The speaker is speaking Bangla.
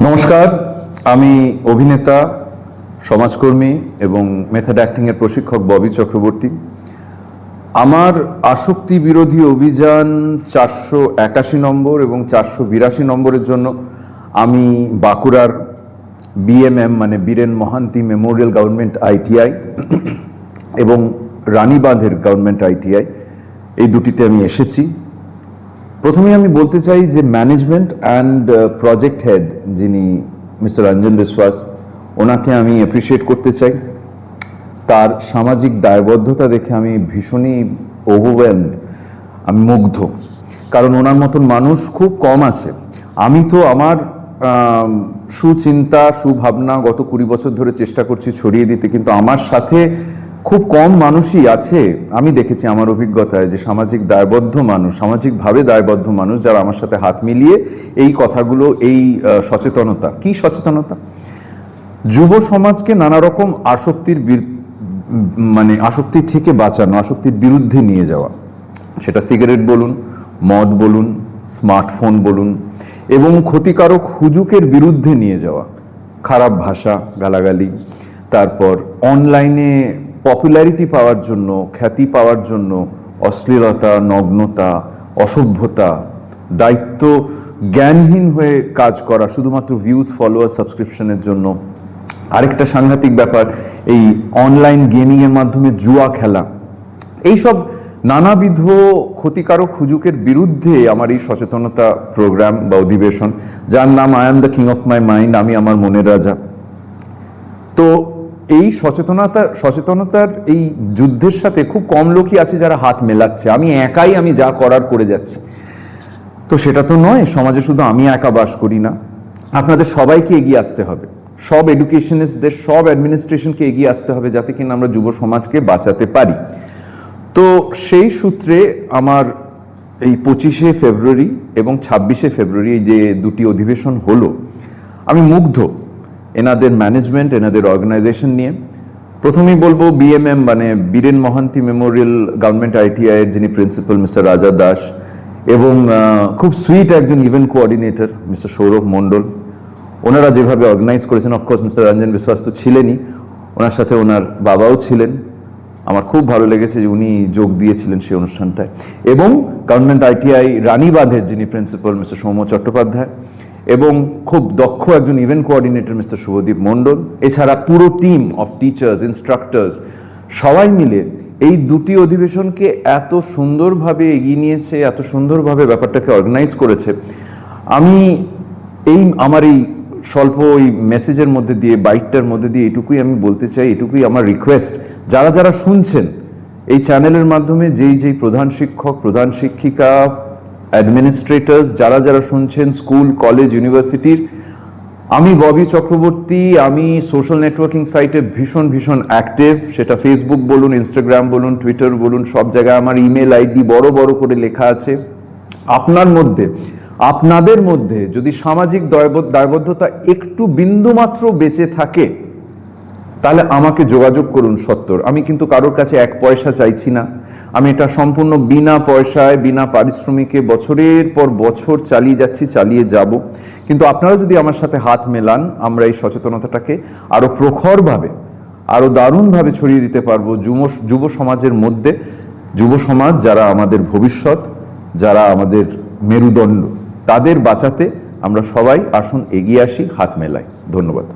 নমস্কার, আমি অভিনেতা, সমাজকর্মী এবং মেথড অ্যাক্টিংয়ের প্রশিক্ষক ববি চক্রবর্তী। আমার আসক্তি বিরোধী অভিযান 481 নম্বর এবং 482 নম্বরের জন্য আমি বাঁকুড়ার বিএমএম মানে Biren Mohanty Memorial government ITI এবং রানীবাঁধের গভর্নমেন্ট আইটিআই এই দুটিতে আমি এসেছি। প্রথমে আমি বলতে চাই যে ম্যানেজমেন্ট অ্যান্ড প্রজেক্ট হেড যিনি মিস্টার রঞ্জন বিশ্বাস, ওনাকে আমি অ্যাপ্রিসিয়েট করতে চাই। তার সামাজিক দায়বদ্ধতা দেখে আমি ভীষণই ওভারওয়েলমড, আমি মুগ্ধ। কারণ ওনার মতন মানুষ খুব কম আছে। আমি তো আমার সুচিন্তা সুভাবনা গত 20 বছর ধরে চেষ্টা করছি ছড়িয়ে দিতে, কিন্তু আমার সাথে খুব কম মানুষই আছে আমি দেখেছি আমার অভিজ্ঞতায় যে সামাজিক দায়বদ্ধ মানুষ, সামাজিকভাবে দায়বদ্ধ মানুষ যারা আমার সাথে হাত মিলিয়ে এই কথাগুলো, এই সচেতনতা, কি সচেতনতা, যুব সমাজকে নানা রকম আসক্তি থেকে বাঁচানো, আসক্তির বিরুদ্ধে নিয়ে যাওয়া, সেটা সিগারেট বলুন, মদ বলুন, স্মার্টফোন বলুন, এবং ক্ষতিকারক হুজুকের বিরুদ্ধে নিয়ে যাওয়া, খারাপ ভাষা, গালাগালি, তারপর অনলাইনে পপুলারিটি পাওয়ার জন্য, খ্যাতি পাওয়ার জন্য অশ্লীলতা, নগ্নতা, অসভ্যতা, দায়িত্ব জ্ঞানহীন হয়ে কাজ করা শুধুমাত্র ভিউজ, ফলোয়ার, সাবস্ক্রিপশনের জন্য। আরেকটা সাংঘাতিক ব্যাপার, এই অনলাইন গেমিংয়ের মাধ্যমে জুয়া খেলা, এইসব নানাবিধ ক্ষতিকারক হুজুকের বিরুদ্ধে আমার এই সচেতনতা প্রোগ্রাম বা অধিবেশন, যার নাম I am the king of my mind, আমি আমার মনের রাজা। তো এই সচেতনতার এই যুদ্ধের সাথে খুব কম লোকই আছে যারা হাত মেলাচ্ছে। আমি একাই আমি যা করার করে যাচ্ছি, তো সেটা তো নয়। সমাজে শুধু আমি একা বাস করি না, আপনাদের সবাইকে এগিয়ে আসতে হবে, সব এডুকেশনিস্টদের, সব অ্যাডমিনিস্ট্রেশনকে এগিয়ে আসতে হবে, যাতে কিনা আমরা যুব সমাজকে বাঁচাতে পারি। তো সেই সূত্রে আমার এই 25শে ফেব্রুয়ারি এবং 26শে ফেব্রুয়ারি এই যে দুটি অধিবেশন হলো, আমি মুগ্ধ এনাদের ম্যানেজমেন্ট, এনাদের অর্গানাইজেশন নিয়ে। প্রথমেই বলবো বিএমএম মানে Biren Mohanty Memorial government ITI এর যিনি প্রিন্সিপাল মিস্টার রাজা দাস, এবং খুব সুইট একজন ইভেন্ট কোঅর্ডিনেটর মিস্টার সৌরভ মণ্ডল, ওনারা যেভাবে অর্গানাইজ করেছেন। অফকোর্স মিস্টার রঞ্জন বিশ্বাস তো ছিলেনই, ওনার সাথে ওনার বাবাও ছিলেন। আমার খুব ভালো লেগেছে যে উনি যোগ দিয়েছিলেন সেই অনুষ্ঠানটায়। এবং গভর্নমেন্ট আইটিআই রানীবাঁধের যিনি প্রিন্সিপাল মিস্টার সৌম্য চট্টোপাধ্যায়, এবং খুব দক্ষ একজন ইভেন্ট কোঅর্ডিনেটর মিস্টার শুভদীপ মণ্ডল, এছাড়া পুরো টিম অফ টিচার্স, ইনস্ট্রাক্টরস, সবাই মিলে এই দুটি অধিবেশনকে এত সুন্দরভাবে এগিয়ে নিয়েছে, এত সুন্দরভাবে ব্যাপারটাকে অর্গানাইজ করেছে। আমি আমার এই স্বল্প এই মেসেজের মধ্যে দিয়ে, বাইকটার মধ্যে দিয়ে এটুকুই আমি বলতে চাই, এটুকুই আমার রিকোয়েস্ট, যারা যারা শুনছেন এই চ্যানেলের মাধ্যমে, যেই প্রধান শিক্ষক, প্রধান শিক্ষিকা, অ্যাডমিনিস্ট্রেটরস, যারা যারা শুনছেন, স্কুল, কলেজ, ইউনিভার্সিটির, আমি ববি চক্রবর্তী, আমি সোশ্যাল নেটওয়ার্কিং সাইটে ভীষণ অ্যাক্টিভ। সেটা ফেসবুক বলুন, ইনস্টাগ্রাম বলুন, টুইটার বলুন, সব জায়গায় আমার ইমেল আইডি বড় বড় করে লেখা আছে। আপনাদের মধ্যে যদি সামাজিক দায়বদ্ধতা একটু বিন্দুমাত্র বেঁচে থাকে, তাহলে আমাকে যোগাযোগ করুন সত্তর। আমি কিন্তু কারোর কাছে 1 পয়সা চাইছি না, আমি এটা সম্পূর্ণ বিনা পয়সায়, বিনা পারিশ্রমিকে বছরের পর বছর চালিয়ে যাচ্ছি, চালিয়ে যাব। কিন্তু আপনারা যদি আমার সাথে হাত মেলান, আমরা এই সচেতনতাটাকে আরো প্রখরভাবে, আরো দারুণভাবে ছড়িয়ে দিতে পারবো যুব সমাজের মধ্যে। যুব সমাজ যারা আমাদের ভবিষ্যৎ, যারা আমাদের মেরুদণ্ড, তাদের বাঁচাতে আমরা সবাই আসুন এগিয়ে আসি, হাত মেলাই। ধন্যবাদ।